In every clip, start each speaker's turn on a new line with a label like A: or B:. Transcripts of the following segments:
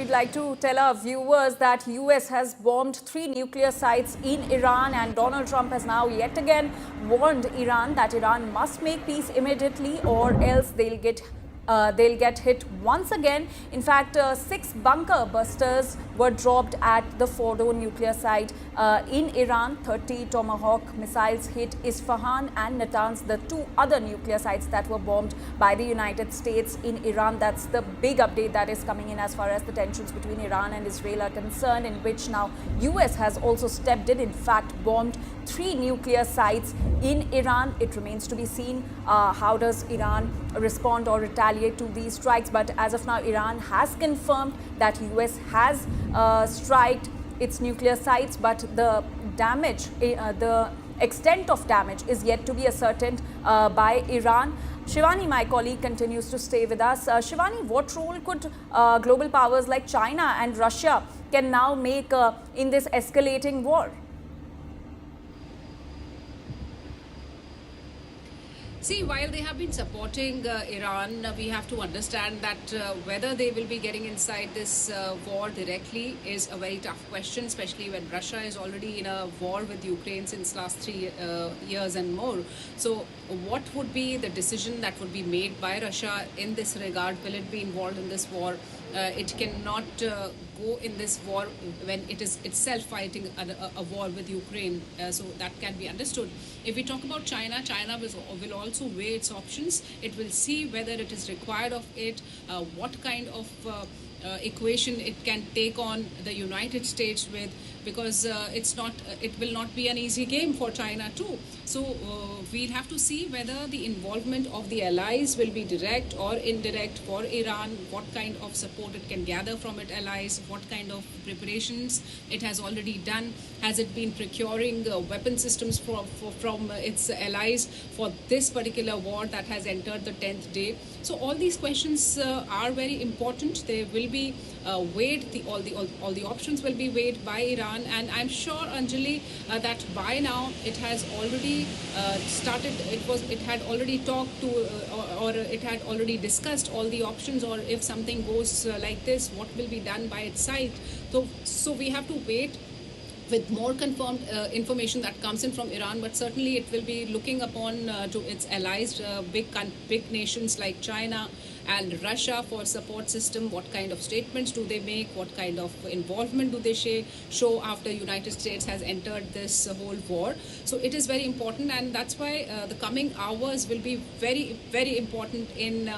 A: we'd like to tell our viewers that US has bombed 3 nuclear sites in Iran, and Donald Trump has now yet again warned Iran that Iran must make peace immediately or else they'll get hit once again. In fact, 6 bunker busters were dropped at the Fordow nuclear site in Iran. 30 Tomahawk missiles hit Isfahan and Natanz, the 2 other nuclear sites that were bombed by the United States in Iran. That's the big update that is coming in as far as the tensions between Iran and Israel are concerned, in which now US has also stepped in fact bombed 3 nuclear sites in Iran. It remains to be seen how does Iran respond or retaliate to these strikes. But as of now, Iran has confirmed that US has striked its nuclear sites, but the damage, the extent of damage is yet to be ascertained by Iran. Shivani, my colleague, continues to stay with us. Shivani, what role could global powers like China and Russia can now make in this escalating war?
B: See, while they have been supporting Iran, we have to understand that whether they will be getting inside this war directly is a very tough question, especially when Russia is already in a war with Ukraine since last 3 years and more. So what would be the decision that would be made by Russia in this regard? Will it be involved in this war? It cannot go in this war when it is itself fighting a war with Ukraine. So that can be understood. If we talk about China, China will also weigh its options. It will see whether it is required of it, what kind of equation it can take on the United States with, because it will not be an easy game for China too. So we'll have to see whether the involvement of the allies will be direct or indirect for Iran, what kind of support it can gather from its allies, what kind of preparations it has already done. Has it been procuring weapon systems from its allies for this particular war that has entered the 10th day? So all these questions are very important. They will be weighed. All the options will be weighed by Iran, and I'm sure, Anjali, that by now it has already started. It had already talked to, or it had already discussed all the options. Or if something goes like this, what will be done by its side? So we have to wait with more confirmed information that comes in from Iran, but certainly it will be looking upon to its allies, big nations like China and Russia for support system. What kind of statements do they make? What kind of involvement do they show after United States has entered this whole war? So it is very important, and that's why the coming hours will be very, very important in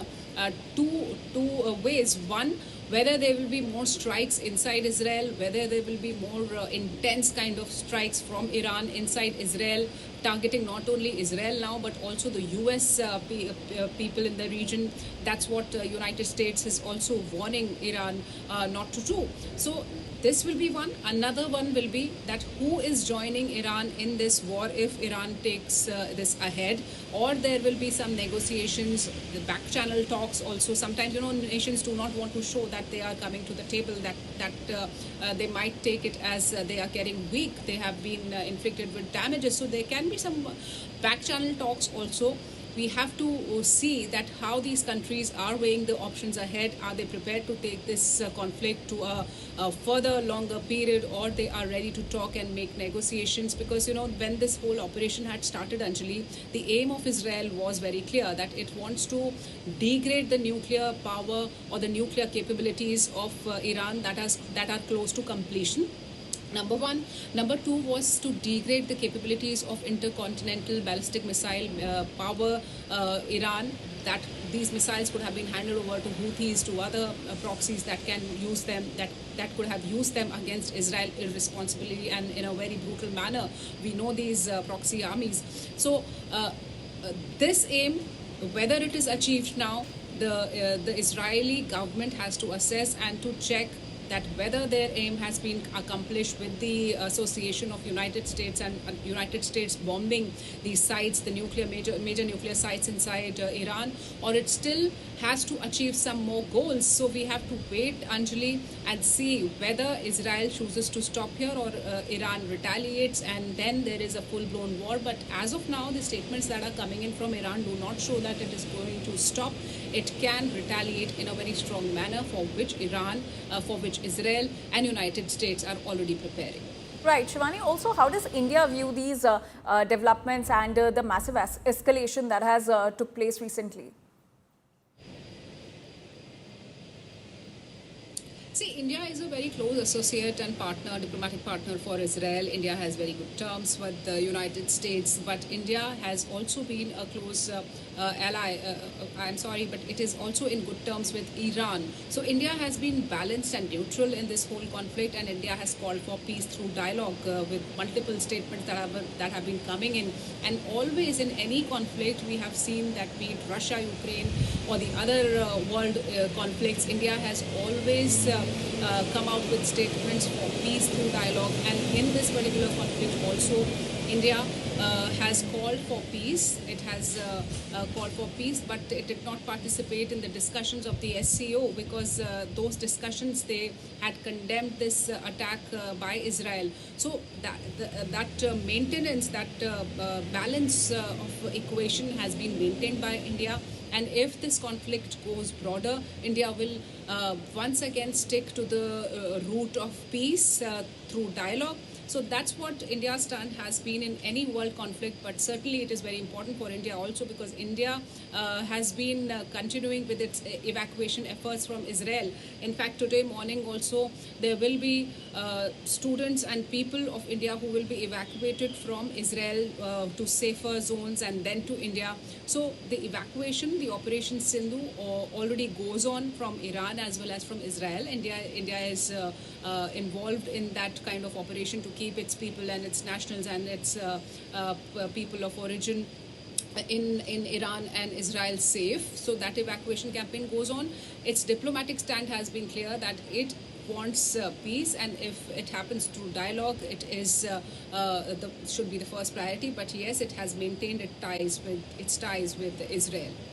B: two ways. One, whether there will be more strikes inside Israel, whether there will be more intense kind of strikes from Iran inside Israel, targeting not only Israel now, but also the US people in the region. That's what United States is also warning Iran not to do. So this will be one. Another one will be that who is joining Iran in this war if Iran takes this ahead, or there will be some negotiations, the back channel talks also. Sometimes, nations do not want to show that they are coming to the table, that they might take it as they are getting weak. They have been inflicted with damages. So there can be some back channel talks also. We have to see that how these countries are weighing the options ahead. Are they prepared to take this conflict to a further longer period, or they are ready to talk and make negotiations? Because, when this whole operation had started, Anjali, the aim of Israel was very clear, that it wants to degrade the nuclear power or the nuclear capabilities of Iran that are close to completion. Number one. Number two was to degrade the capabilities of intercontinental ballistic missile power. Iran, that these missiles could have been handed over to Houthis, to other proxies that can use them, that could have used them against Israel irresponsibly and in a very brutal manner. We know these proxy armies. So this aim, whether it is achieved now, the Israeli government has to assess and to check that whether their aim has been accomplished with the association of United States and United States bombing these sites, the major nuclear sites inside Iran, or it still has to achieve some more goals. So we have to wait, Anjali, and see whether Israel chooses to stop here or Iran retaliates, and then there is a full-blown war. But as of now, the statements that are coming in from Iran do not show that it is going to stop. It can retaliate in a very strong manner, for which Israel and United States are already preparing.
A: Right, Shivani, also how does India view these developments and the massive escalation that has took place recently?
B: See, India is a very close associate and partner, diplomatic partner for Israel. India has very good terms with the United States, but India has also been a close ally. I'm sorry, but it is also in good terms with Iran. So India has been balanced and neutral in this whole conflict, and India has called for peace through dialogue with multiple statements that have been coming in. And always in any conflict, we have seen that, be it Russia, Ukraine, or the other world conflicts, India has always come out with statements for peace through dialogue. And in this particular conflict also, India has called for peace. It has called for peace, but it did not participate in the discussions of the SCO, because those discussions, they had condemned this attack by Israel. So that maintenance, that balance of equation has been maintained by India. And if this conflict goes broader, India will once again stick to the route of peace through dialogue. So that's what India's stand has been in any world conflict, but certainly it is very important for India also, because India has been continuing with its evacuation efforts from Israel. In fact, today morning also, there will be students and people of India who will be evacuated from Israel to safer zones and then to India. So the evacuation, the Operation Sindhu, already goes on from Iran as well as from Israel. India is involved in that kind of operation to keep its people and its nationals and its people of origin in Iran and Israel safe. So that evacuation campaign goes on. Its diplomatic stand has been clear that it wants peace, and if it happens through dialogue, it is should be the first priority. But yes, it has maintained its ties with Israel.